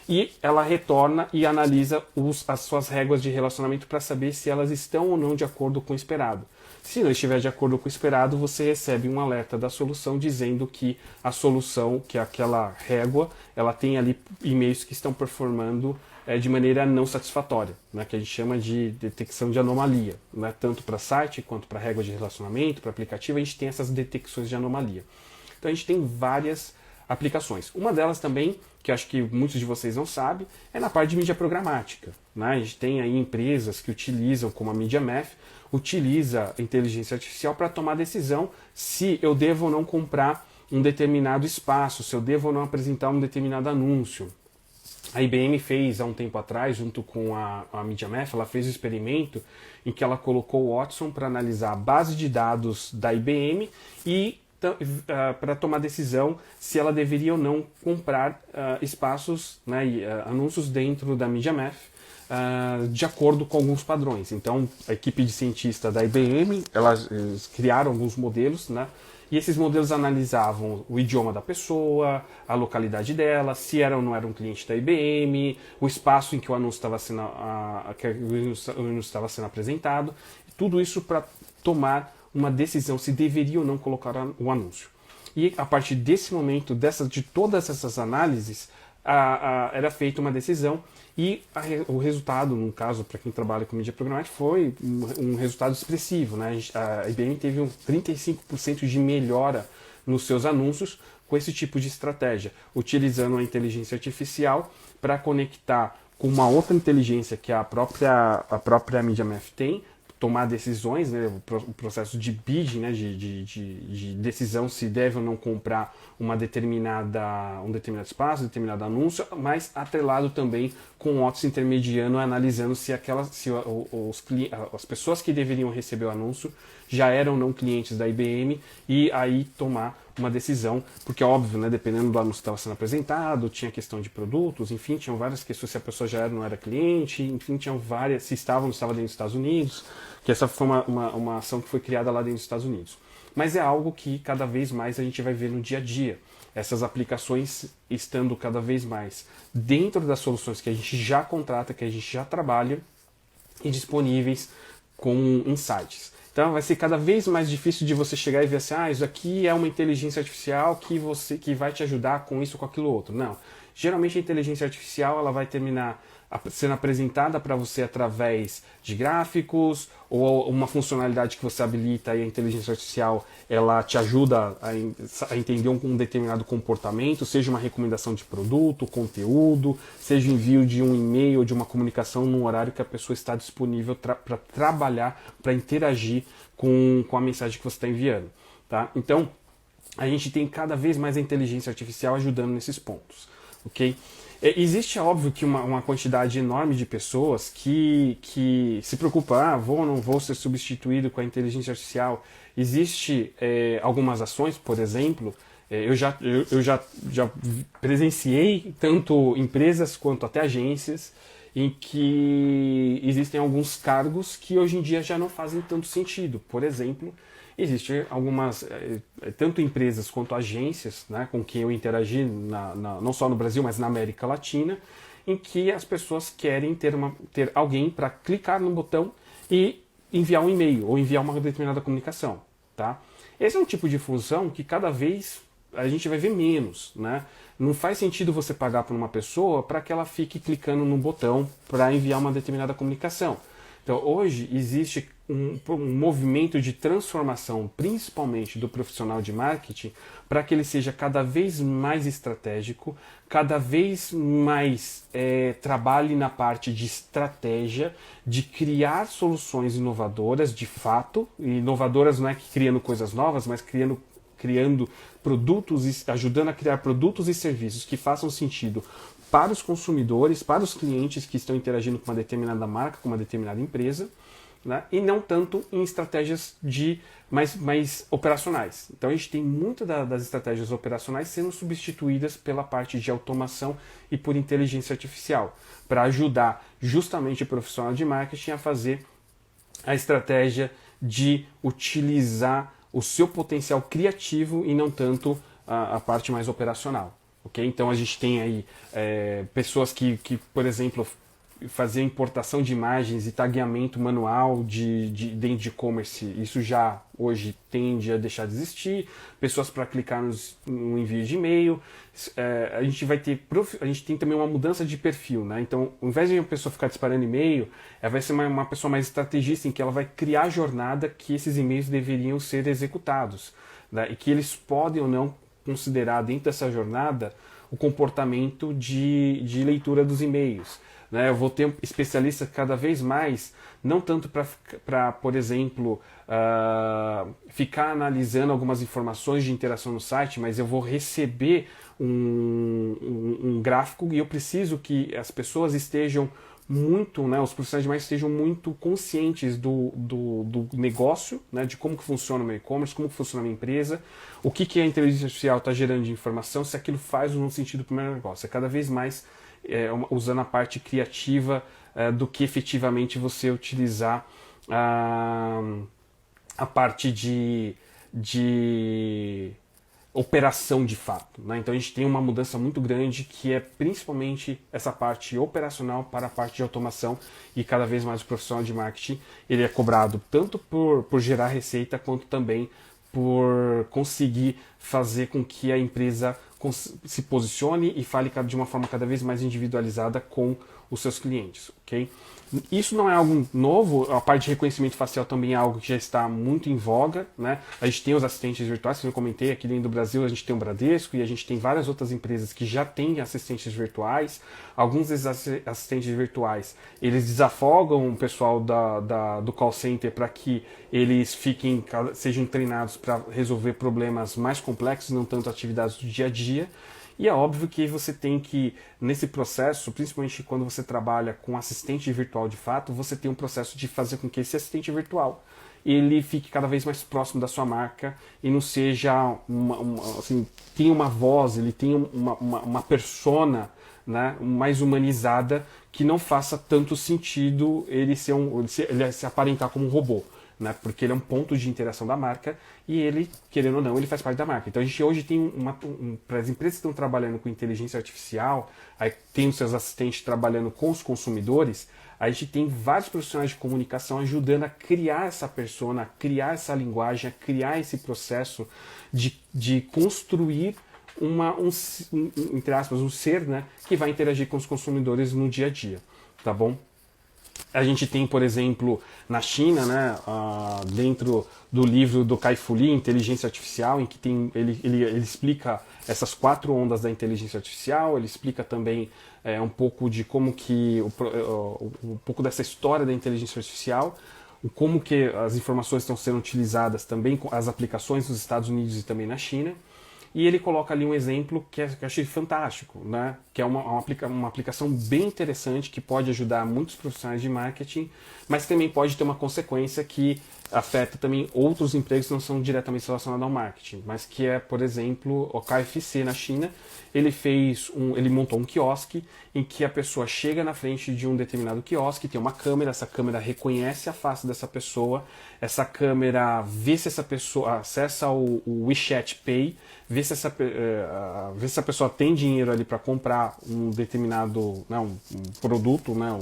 E ela retorna e analisa as suas réguas de relacionamento para saber se elas estão ou não de acordo com o esperado. Se não estiver de acordo com o esperado, você recebe um alerta da solução dizendo que a solução, que é aquela régua, ela tem ali e-mails que estão performando de maneira não satisfatória, né, que a gente chama de detecção de anomalia, né, tanto para site quanto para régua de relacionamento, para aplicativo, a gente tem essas detecções de anomalia. Então a gente tem várias aplicações. Uma delas também, que acho que muitos de vocês não sabem, é na parte de mídia programática, né? A gente tem aí empresas que utilizam, como a MediaMath, utiliza a inteligência artificial para tomar decisão se eu devo ou não comprar um determinado espaço, se eu devo ou não apresentar um determinado anúncio. A IBM fez há um tempo atrás, junto com a MediaMath, ela fez um experimento em que ela colocou o Watson para analisar a base de dados da IBM e para tomar decisão se ela deveria ou não comprar espaços, né, anúncios dentro da MediaMath de acordo com alguns padrões. Então, a equipe de cientistas da IBM, eles criaram alguns modelos, né, e esses modelos analisavam o idioma da pessoa, a localidade dela, se era ou não era um cliente da IBM, o espaço em que o anúncio estava sendo apresentado, tudo isso para tomar uma decisão se deveria ou não colocar o anúncio. E a partir desse momento, de todas essas análises, era feita uma decisão e o resultado, no caso, para quem trabalha com mídia programática, foi um resultado expressivo, né? A IBM teve 35% de melhora nos seus anúncios com esse tipo de estratégia, utilizando a inteligência artificial para conectar com uma outra inteligência que a própria MediaMath tem, tomar decisões, né, o processo de bidding, né, de decisão se deve ou não comprar um determinado espaço, um determinado anúncio, mas atrelado também com o Watson intermediando, analisando se as pessoas que deveriam receber o anúncio já eram ou não clientes da IBM, e aí tomar uma decisão, porque é óbvio, né, dependendo do anúncio que estava sendo apresentado, tinha questão de produtos, enfim, tinham várias questões, se a pessoa já era ou não era cliente, enfim, tinham várias, se estava ou não estava dentro dos Estados Unidos, que essa foi uma ação que foi criada lá dentro dos Estados Unidos. Mas é algo que cada vez mais a gente vai ver no dia a dia, essas aplicações estando cada vez mais dentro das soluções que a gente já contrata, que a gente já trabalha, e disponíveis com insights. Então vai ser cada vez mais difícil de você chegar e ver assim, isso aqui é uma inteligência artificial que vai te ajudar com isso ou com aquilo outro. Não. Geralmente a inteligência artificial ela vai terminar sendo apresentada para você através de gráficos ou uma funcionalidade que você habilita e a inteligência artificial ela te ajuda a entender um determinado comportamento, seja uma recomendação de produto, conteúdo, seja envio de um e-mail ou de uma comunicação num horário que a pessoa está disponível para trabalhar, para interagir com a mensagem que você está enviando. Tá? Então, a gente tem cada vez mais a inteligência artificial ajudando nesses pontos. Ok? Existe, óbvio, que uma quantidade enorme de pessoas que se preocupa, vou ou não vou ser substituído com a inteligência artificial. Existe algumas ações, por exemplo, eu já presenciei tanto empresas quanto até agências em que existem alguns cargos que hoje em dia já não fazem tanto sentido. Por exemplo, existem algumas, tanto empresas quanto agências, né, com quem eu interagi, não só no Brasil, mas na América Latina, em que as pessoas querem ter alguém para clicar no botão e enviar um e-mail ou enviar uma determinada comunicação. Tá? Esse é um tipo de função que cada vez a gente vai ver menos. Né? Não faz sentido você pagar para uma pessoa para que ela fique clicando no botão para enviar uma determinada comunicação. Então, hoje existe um movimento de transformação, principalmente do profissional de marketing, para que ele seja cada vez mais estratégico, cada vez mais trabalhe na parte de estratégia, de criar soluções inovadoras, de fato. E inovadoras não é que criando coisas novas, mas criando produtos, ajudando a criar produtos e serviços que façam sentido para os consumidores, para os clientes que estão interagindo com uma determinada marca, com uma determinada empresa, né? E não tanto em estratégias mais operacionais. Então a gente tem muitas das estratégias operacionais sendo substituídas pela parte de automação e por inteligência artificial, para ajudar justamente o profissional de marketing a fazer a estratégia de utilizar o seu potencial criativo e não tanto a parte mais operacional. Okay? Então a gente tem aí pessoas que, por exemplo, faziam importação de imagens e tagueamento manual dentro de e-commerce. Isso já hoje tende a deixar de existir. Pessoas para clicar no envio de e-mail. A gente tem também uma mudança de perfil. Né? Então, ao invés de uma pessoa ficar disparando e-mail, ela vai ser uma pessoa mais estrategista em que ela vai criar a jornada que esses e-mails deveriam ser executados. Né? E que eles podem ou não considerar dentro dessa jornada o comportamento de leitura dos e-mails. Né? Eu vou ter especialistas cada vez mais, não tanto para, por exemplo, ficar analisando algumas informações de interação no site, mas eu vou receber um gráfico e eu preciso que as pessoas estejam muito, né, os profissionais de marketing estejam muito conscientes do negócio, né, de como que funciona o meu e-commerce, como que funciona a minha empresa, o que a inteligência artificial está gerando de informação, se aquilo faz ou não sentido para o meu negócio. É cada vez mais usando a parte criativa do que efetivamente você utilizar a parte de operação de fato. Né? Então a gente tem uma mudança muito grande que é principalmente essa parte operacional para a parte de automação e cada vez mais o profissional de marketing ele é cobrado tanto por gerar receita quanto também por conseguir fazer com que a empresa se posicione e fale de uma forma cada vez mais individualizada com os seus clientes. Okay? Isso não é algo novo, a parte de reconhecimento facial também é algo que já está muito em voga. Né? A gente tem os assistentes virtuais, que eu comentei, aqui dentro do Brasil a gente tem o Bradesco e a gente tem várias outras empresas que já têm assistentes virtuais. Alguns desses assistentes virtuais, eles desafogam o pessoal do call center para que eles sejam treinados para resolver problemas mais complexos, não tanto atividades do dia a dia. E é óbvio que você tem que, nesse processo, principalmente quando você trabalha com assistente virtual de fato, você tem um processo de fazer com que esse assistente virtual ele fique cada vez mais próximo da sua marca e não seja assim, tenha uma voz, ele tenha uma persona, né, mais humanizada, que não faça tanto sentido ele se aparentar como um robô. Né, porque ele é um ponto de interação da marca e ele, querendo ou não, ele faz parte da marca. Então a gente hoje tem para as empresas que estão trabalhando com inteligência artificial, aí tem os seus assistentes trabalhando com os consumidores, A gente tem vários profissionais de comunicação ajudando a criar essa persona, a criar essa linguagem, a criar esse processo de construir entre aspas, um ser, né, que vai interagir com os consumidores no dia a dia, tá bom? A gente tem, por exemplo, na China, né, dentro do livro do Kai-Fu Lee, Inteligência Artificial, em que ele explica essas 4 ondas da inteligência artificial, ele explica também um pouco de como que, um pouco dessa história da inteligência artificial, como que as informações estão sendo utilizadas também, as aplicações nos Estados Unidos e também na China. E ele coloca ali um exemplo que eu achei fantástico, né? Que é uma aplicação bem interessante que pode ajudar muitos profissionais de marketing, mas também pode ter uma consequência que afeta também outros empregos que não são diretamente relacionados ao marketing, mas que é, por exemplo, o KFC na China. Ele montou um quiosque em que a pessoa chega na frente de um determinado quiosque, tem uma câmera, essa câmera reconhece a face dessa pessoa, essa câmera vê se essa pessoa acessa o WeChat Pay, vê se essa pessoa tem dinheiro ali para comprar um determinado, né, um produto, né,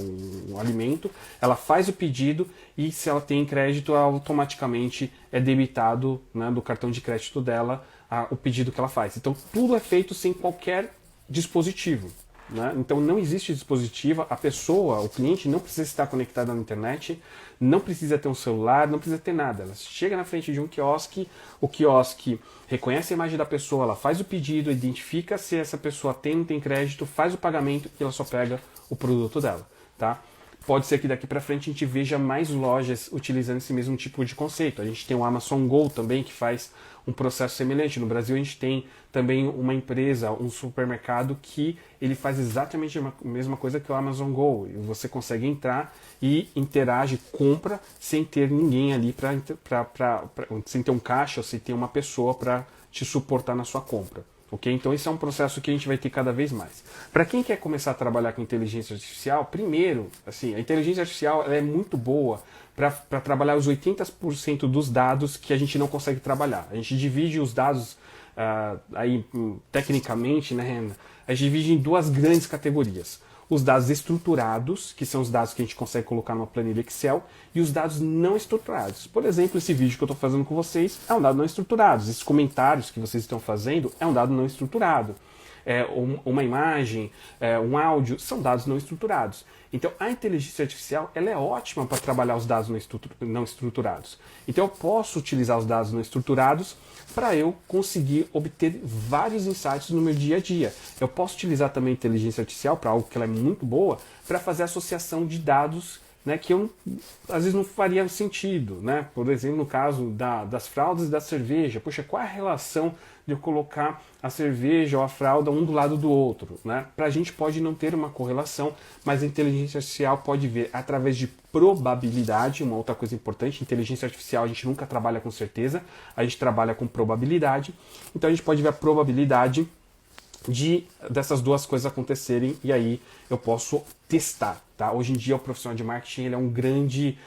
um alimento, ela faz o pedido e se ela tem crédito, automaticamente é debitado, né, do cartão de crédito dela o pedido que ela faz. Então tudo é feito sem qualquer dispositivo. Né? Então não existe dispositivo, a pessoa, o cliente não precisa estar conectado na internet, não precisa ter um celular, não precisa ter nada. Ela chega na frente de um quiosque, o quiosque reconhece a imagem da pessoa, ela faz o pedido, identifica se essa pessoa tem ou não tem crédito, faz o pagamento e ela só pega o produto dela. Tá? Pode ser que daqui para frente a gente veja mais lojas utilizando esse mesmo tipo de conceito. A gente tem o Amazon Go também, que faz um processo semelhante. No Brasil a gente tem também uma empresa, um supermercado, que ele faz exatamente a mesma coisa que o Amazon Go. Você consegue entrar e interage, compra, sem ter ninguém ali, sem ter um caixa, ou sem ter uma pessoa para te suportar na sua compra. Okay? Então esse é um processo que a gente vai ter cada vez mais. Para quem quer começar a trabalhar com inteligência artificial, primeiro, assim, a inteligência artificial ela é muito boa para trabalhar os 80% dos dados que a gente não consegue trabalhar. A gente divide os dados tecnicamente, né, a gente divide em 2 grandes categorias. Os dados estruturados, que são os dados que a gente consegue colocar numa planilha Excel, e os dados não estruturados. Por exemplo, esse vídeo que eu estou fazendo com vocês é um dado não estruturado. Esses comentários que vocês estão fazendo é um dado não estruturado. Uma imagem, um áudio, são dados não estruturados. Então, a inteligência artificial ela é ótima para trabalhar os dados não estruturados. Então, eu posso utilizar os dados não estruturados para eu conseguir obter vários insights no meu dia a dia. Eu posso utilizar também a inteligência artificial para algo que ela é muito boa, para fazer associação de dados, né, que eu às vezes não faria sentido, né? Por exemplo, no caso das fraldas e da cerveja. Poxa, qual é a relação de eu colocar a cerveja ou a fralda um do lado do outro? Né? Para a gente pode não ter uma correlação, mas a inteligência artificial pode ver através de probabilidade. Uma outra coisa importante, inteligência artificial a gente nunca trabalha com certeza, a gente trabalha com probabilidade. Então a gente pode ver a probabilidade dessas 2 coisas acontecerem e aí eu posso testar. Tá? Hoje em dia o profissional de marketing ele é um grande,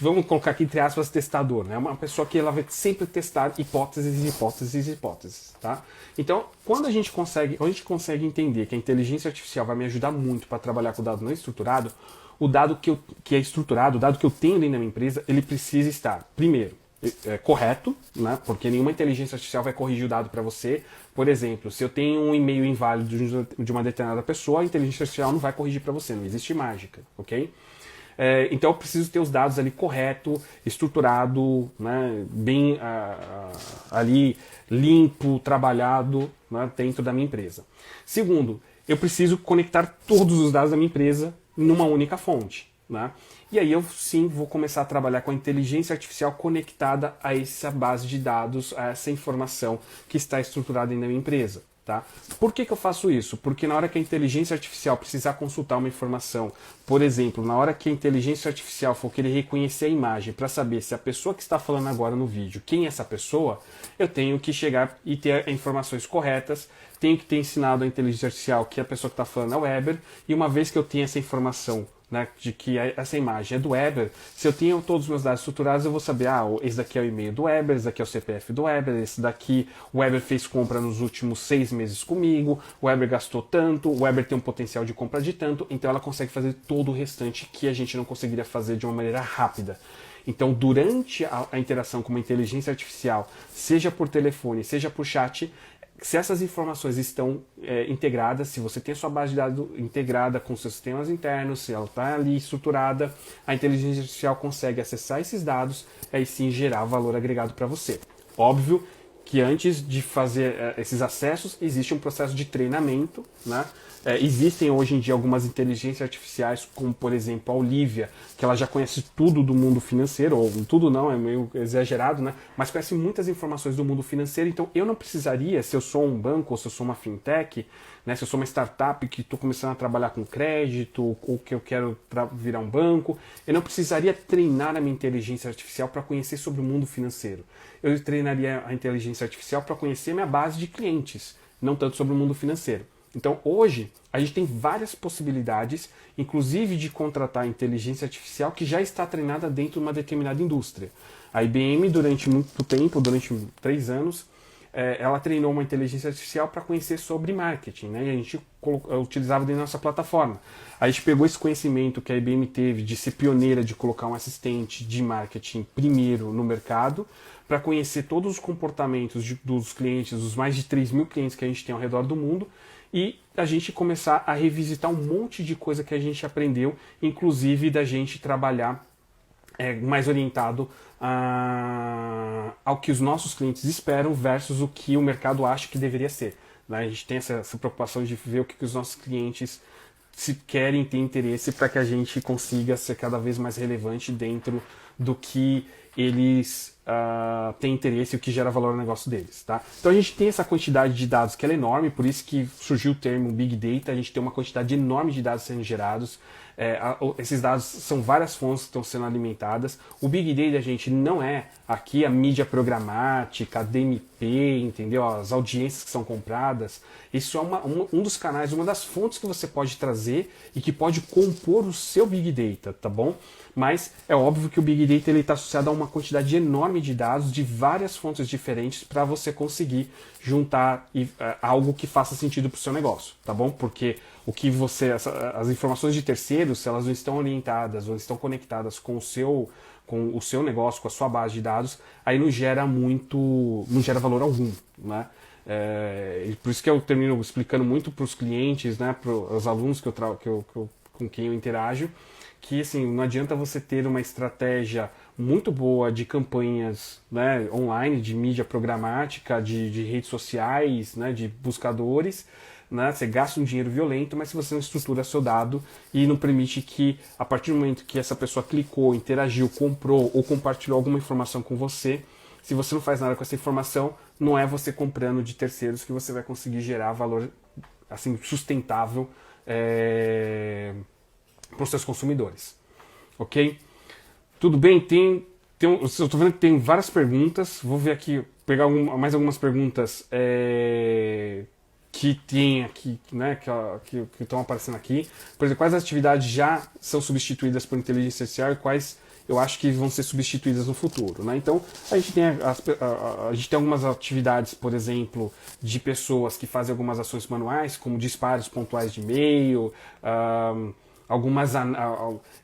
vamos colocar aqui entre aspas, testador. Né? Uma pessoa que ela vai sempre testar hipóteses. Tá? Então, quando a gente consegue entender que a inteligência artificial vai me ajudar muito para trabalhar com o dado não estruturado, o dado que é estruturado, o dado que eu tenho dentro da minha empresa, ele precisa estar, primeiro, correto, né? Porque nenhuma inteligência artificial vai corrigir o dado para você. Por exemplo, se eu tenho um e-mail inválido de uma determinada pessoa, a inteligência artificial não vai corrigir para você, não existe mágica, ok? Então eu preciso ter os dados ali correto, estruturado, né? Bem ali limpo, trabalhado, né? Dentro da minha empresa. Segundo, eu preciso conectar todos os dados da minha empresa numa única fonte. Né? E aí eu sim vou começar a trabalhar com a inteligência artificial conectada a essa base de dados, a essa informação que está estruturada dentro da minha empresa. Tá? Por que eu faço isso? Porque na hora que a inteligência artificial precisar consultar uma informação, por exemplo, na hora que a inteligência artificial for querer reconhecer a imagem para saber se a pessoa que está falando agora no vídeo, quem é essa pessoa, eu tenho que chegar e ter informações corretas, tenho que ter ensinado a inteligência artificial que a pessoa que está falando é o Weber, e uma vez que eu tenho essa informação, né, de que essa imagem é do Weber, se eu tenho todos os meus dados estruturados, eu vou saber, esse daqui é o e-mail do Weber, esse daqui é o CPF do Weber, esse daqui o Weber fez compra nos últimos 6 meses comigo, o Weber gastou tanto, o Weber tem um potencial de compra de tanto, então ela consegue fazer todo o restante que a gente não conseguiria fazer de uma maneira rápida. Então, durante a interação com uma inteligência artificial, seja por telefone, seja por chat, se essas informações estão integradas, se você tem a sua base de dados integrada com seus sistemas internos, se ela está ali estruturada, a inteligência artificial consegue acessar esses dados e aí sim gerar valor agregado para você. Óbvio que antes de fazer esses acessos, existe um processo de treinamento, né? Existem hoje em dia algumas inteligências artificiais, como por exemplo a Olivia, que ela já conhece tudo do mundo financeiro, ou tudo não, é meio exagerado, né? Mas conhece muitas informações do mundo financeiro, então eu não precisaria, se eu sou um banco ou se eu sou uma fintech, né, se eu sou uma startup que estou começando a trabalhar com crédito ou que eu quero virar um banco, eu não precisaria treinar a minha inteligência artificial para conhecer sobre o mundo financeiro. Eu treinaria a inteligência artificial para conhecer minha base de clientes, não tanto sobre o mundo financeiro. Então hoje a gente tem várias possibilidades, inclusive de contratar inteligência artificial que já está treinada dentro de uma determinada indústria. A IBM durante muito tempo, durante 3 anos, ela treinou uma inteligência artificial para conhecer sobre marketing, né? E a gente utilizava dentro da nossa plataforma. A gente pegou esse conhecimento que a IBM teve de ser pioneira de colocar um assistente de marketing primeiro no mercado, para conhecer todos os comportamentos dos clientes, os mais de 3 mil clientes que a gente tem ao redor do mundo, e a gente começar a revisitar um monte de coisa que a gente aprendeu, inclusive da gente trabalhar mais orientado ao que os nossos clientes esperam versus o que o mercado acha que deveria ser. Né? A gente tem essa preocupação de ver o que os nossos clientes se querem ter interesse para que a gente consiga ser cada vez mais relevante dentro do que eles têm interesse e o que gera valor no negócio deles. Tá? Então a gente tem essa quantidade de dados que ela é enorme, por isso que surgiu o termo Big Data, a gente tem uma quantidade enorme de dados sendo gerados. Esses dados são várias fontes que estão sendo alimentadas. O Big Data, gente, não é aqui a mídia programática, a DMP, entendeu? As audiências que são compradas. Isso é um dos canais, uma das fontes que você pode trazer e que pode compor o seu Big Data, tá bom? Mas é óbvio que o Big Data está associado a uma quantidade enorme de dados de várias fontes diferentes para você conseguir juntar algo que faça sentido para o seu negócio, tá bom? Porque as informações de terceiros, se elas não estão orientadas ou estão conectadas com o seu negócio, com a sua base de dados, aí não gera valor algum, né? Por isso que eu termino explicando muito para os clientes, né, para os alunos com quem eu interajo, que assim, não adianta você ter uma estratégia muito boa de campanhas, né, online, de mídia programática, de redes sociais, né, de buscadores, né, você gasta um dinheiro violento, mas se você não estrutura seu dado e não permite que, a partir do momento que essa pessoa clicou, interagiu, comprou ou compartilhou alguma informação com você, se você não faz nada com essa informação, não é você comprando de terceiros que você vai conseguir gerar valor assim, sustentável para os seus consumidores. Ok? Tudo bem? Eu estou vendo que tem várias perguntas. Vou ver aqui, pegar mais algumas perguntas que tem aqui, né, que estão aparecendo aqui. Por exemplo, quais atividades já são substituídas por inteligência artificial e quais eu acho que vão ser substituídas no futuro, né? Então, a gente tem algumas atividades, por exemplo, de pessoas que fazem algumas ações manuais, como disparos pontuais de e-mail,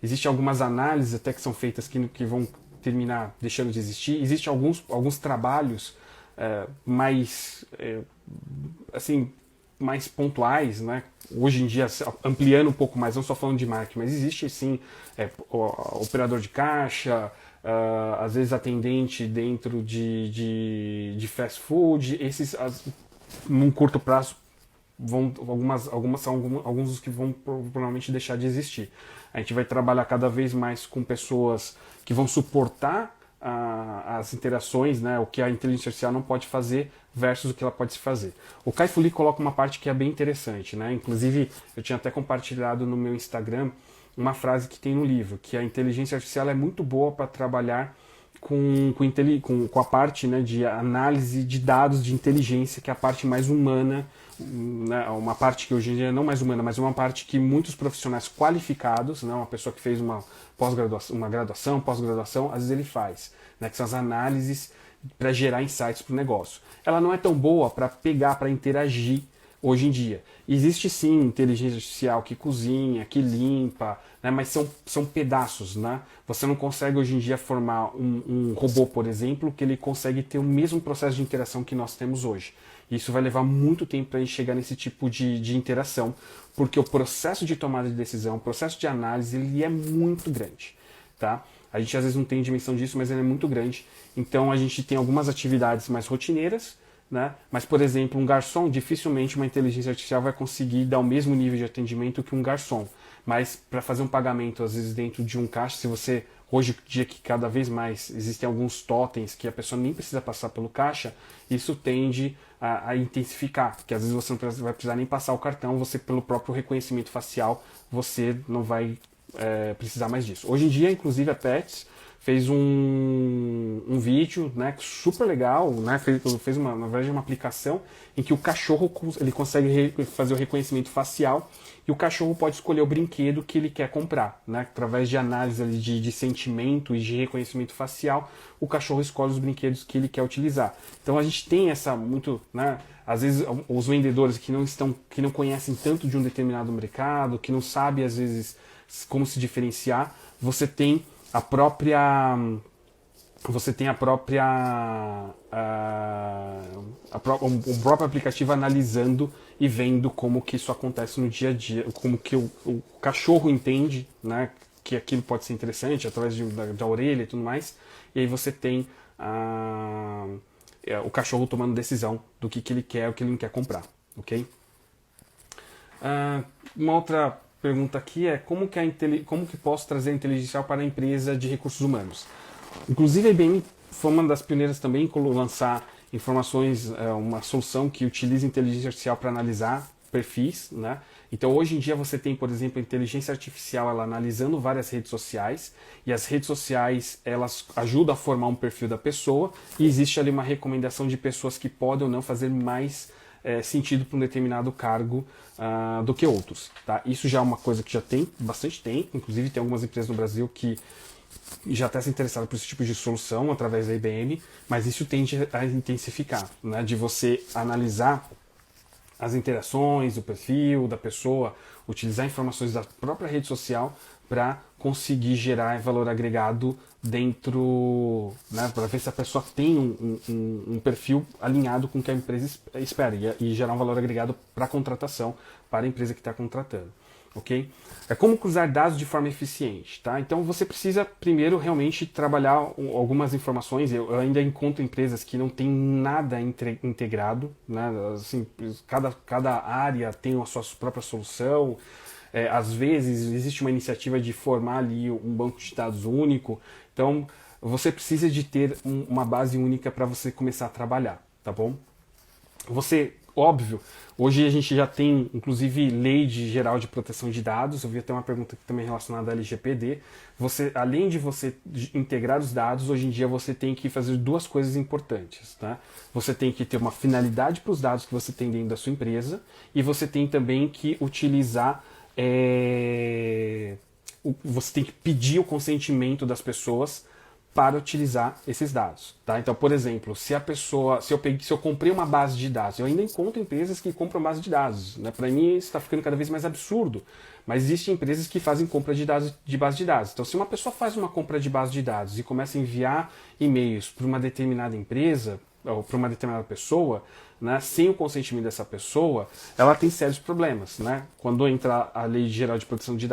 existem algumas análises até que são feitas que vão terminar deixando de existir. Existem alguns trabalhos mais pontuais, né? Hoje em dia, ampliando um pouco mais, não só falando de marketing, mas existe sim operador de caixa, às vezes atendente dentro de fast food. Num curto prazo, alguns dos que vão provavelmente deixar de existir. A gente vai trabalhar cada vez mais com pessoas que vão suportar as interações, né, o que a inteligência artificial não pode fazer versus o que ela pode se fazer. O Kai Fu Lee coloca uma parte que é bem interessante, né? Inclusive, eu tinha até compartilhado no meu Instagram uma frase que tem no livro, que a inteligência artificial é muito boa para trabalhar com a parte, né, de análise de dados de inteligência, que é a parte mais humana né, uma parte que hoje em dia é não mais humana, mas uma parte que muitos profissionais qualificados, né, uma pessoa que fez uma pós-graduação, uma graduação, pós-graduação, às vezes ele faz, né, que são as análises para gerar insights para o negócio. Ela não é tão boa para pegar, para interagir hoje em dia. Existe sim inteligência artificial que cozinha, que limpa, né, mas são pedaços. Né? Você não consegue hoje em dia formar um robô, por exemplo, que ele consegue ter o mesmo processo de interação que nós temos hoje. Isso vai levar muito tempo para a gente chegar nesse tipo de interação, porque o processo de tomada de decisão, o processo de análise, ele é muito grande. Tá? A gente às vezes não tem dimensão disso, mas ele é muito grande. Então a gente tem algumas atividades mais rotineiras, né? Mas, por exemplo, um garçom, dificilmente uma inteligência artificial vai conseguir dar o mesmo nível de atendimento que um garçom. Mas para fazer um pagamento, às vezes dentro de um caixa, se você, hoje em dia que cada vez mais existem alguns totens que a pessoa nem precisa passar pelo caixa, isso tende a intensificar, porque às vezes você não vai precisar nem passar o cartão, você pelo próprio reconhecimento facial, você não vai precisar mais disso. Hoje em dia, inclusive, a Pets fez um vídeo, né, super legal, né, fez uma, na verdade, uma aplicação em que o cachorro ele consegue fazer o reconhecimento facial e o cachorro pode escolher o brinquedo que ele quer comprar, né, através de análise ali de sentimento e de reconhecimento facial, o cachorro escolhe os brinquedos que ele quer utilizar. Então a gente tem essa muito, né, às vezes os vendedores que não conhecem tanto de um determinado mercado, que não sabem às vezes como se diferenciar, você tem a própria o próprio aplicativo analisando e vendo como que isso acontece no dia a dia, como que o cachorro entende, né, que aquilo pode ser interessante através da orelha e tudo mais, e aí você tem o cachorro tomando decisão do que ele quer, o que ele não quer comprar, ok? Uma outra pergunta aqui é como que posso trazer a inteligência para a empresa de recursos humanos? Inclusive a IBM foi uma das pioneiras também em lançar informações, uma solução que utiliza inteligência artificial para analisar perfis, né? Então hoje em dia você tem, por exemplo, a inteligência artificial ela analisando várias redes sociais e as redes sociais elas ajudam a formar um perfil da pessoa e existe ali uma recomendação de pessoas que podem ou não fazer mais sentido para um determinado cargo do que outros. Tá? Isso já é uma coisa que já tem bastante tempo, inclusive tem algumas empresas no Brasil que já estão se interessadas por esse tipo de solução através da IBM, mas isso tende a intensificar, né? De você analisar as interações, o perfil da pessoa, utilizar informações da própria rede social para conseguir gerar valor agregado dentro, né, para ver se a pessoa tem um perfil alinhado com o que a empresa espera e gerar um valor agregado para a contratação, para a empresa que está contratando. Okay? É como cruzar dados de forma eficiente. Tá? Então você precisa primeiro realmente trabalhar algumas informações. Eu ainda encontro empresas que não tem nada integrado, né? Assim, cada área tem a sua própria solução. Às vezes existe uma iniciativa de formar ali um banco de dados único. Então você precisa de ter uma base única para você começar a trabalhar, tá bom? Óbvio, hoje a gente já tem, inclusive, lei geral de proteção de dados. Eu vi até uma pergunta aqui também relacionada à LGPD. Além de você integrar os dados, hoje em dia você tem que fazer duas coisas importantes. Tá? Você tem que ter uma finalidade para os dados que você tem dentro da sua empresa e você tem também que utilizar... você tem que pedir o consentimento das pessoas para utilizar esses dados, tá? Então, por exemplo, se eu comprei uma base de dados, eu ainda encontro empresas que compram base de dados, né? Para mim isso está ficando cada vez mais absurdo, mas existem empresas que fazem compra de dados de base de dados. Então, se uma pessoa faz uma compra de base de dados e começa a enviar e-mails para uma determinada empresa ou para uma determinada pessoa, né, sem o consentimento dessa pessoa, ela tem sérios problemas, né? Quando entra a Lei Geral de Proteção de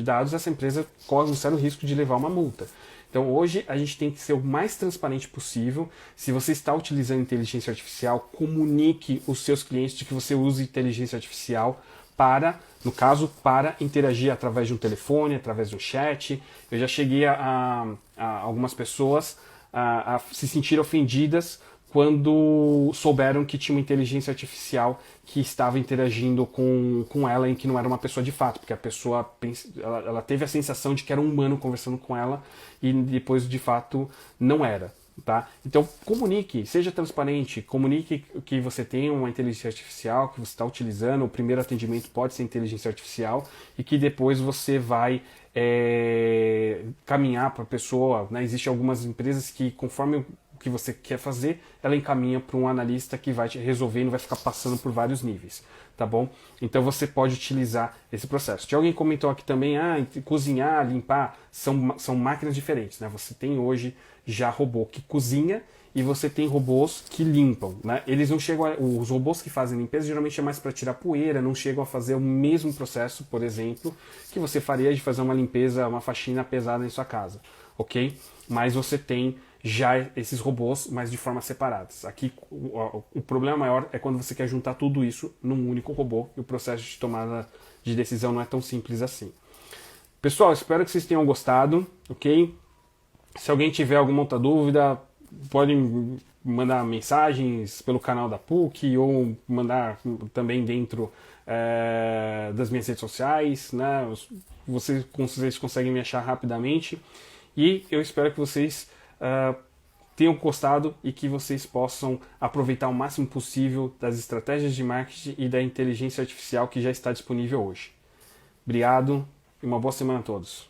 dados, essa empresa corre um sério risco de levar uma multa. Então hoje a gente tem que ser o mais transparente possível. Se você está utilizando inteligência artificial, comunique os seus clientes de que você usa inteligência artificial para, no caso, para interagir através de um telefone, através de um chat. Eu já cheguei a algumas pessoas a se sentir ofendidas quando souberam que tinha uma inteligência artificial que estava interagindo com ela e que não era uma pessoa de fato, porque a pessoa ela teve a sensação de que era um humano conversando com ela e depois de fato não era. Tá? Então, comunique, seja transparente, comunique que você tem uma inteligência artificial, que você está utilizando, o primeiro atendimento pode ser inteligência artificial e que depois você vai caminhar para a pessoa, né? Existem algumas empresas que, conforme o que você quer fazer, ela encaminha para um analista que vai te resolver e não vai ficar passando por vários níveis, tá bom? Então você pode utilizar esse processo. Tinha alguém comentou aqui também, cozinhar, limpar, são máquinas diferentes, né? Você tem hoje já robô que cozinha e você tem robôs que limpam, né? Eles não chegam os robôs que fazem limpeza geralmente é mais para tirar poeira, não chegam a fazer o mesmo processo, por exemplo, que você faria de fazer uma limpeza, uma faxina pesada em sua casa, ok? Mas você tem já esses robôs, mas de forma separadas. Aqui o problema maior é quando você quer juntar tudo isso num único robô e o processo de tomada de decisão não é tão simples assim. Pessoal, espero que vocês tenham gostado, ok? Se alguém tiver alguma outra dúvida, podem mandar mensagens pelo canal da PUC ou mandar também dentro das minhas redes sociais, né? Vocês conseguem me achar rapidamente e eu espero que vocês tenham gostado e que vocês possam aproveitar o máximo possível das estratégias de marketing e da inteligência artificial que já está disponível hoje. Obrigado e uma boa semana a todos.